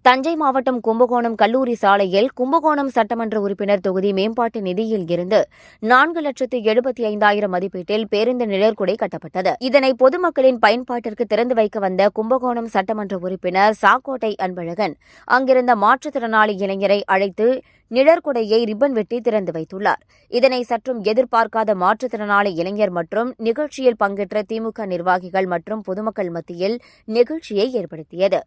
தஞ்சை மாவட்டம் கும்பகோணம் கல்லூரி சாலையில் கும்பகோணம் சட்டமன்ற உறுப்பினர் தொகுதி மேம்பாட்டு நிதியில் இருந்து 4,75,000 மதிப்பீட்டில் பேருந்து நிழற்குடை கட்டப்பட்டது. இதனை பொதுமக்களின் பயன்பாட்டிற்கு திறந்து வைக்க வந்த கும்பகோணம் சட்டமன்ற உறுப்பினர் சாக்கோட்டை அன்பழகன் அங்கிருந்த மாற்றுத்திறனாளி இளைஞரை அழைத்து நிழற்குடையை ரிப்பன் வெட்டி திறந்து வைத்துள்ளார். இதனை சற்றும் எதிர்பார்க்காத மாற்றுத்திறனாளி இளைஞர் மற்றும் நிகழ்ச்சியில் பங்கேற்ற திமுக நிர்வாகிகள் மற்றும் பொதுமக்கள் மத்தியில் நெகிழ்ச்சியை ஏற்படுத்தியது.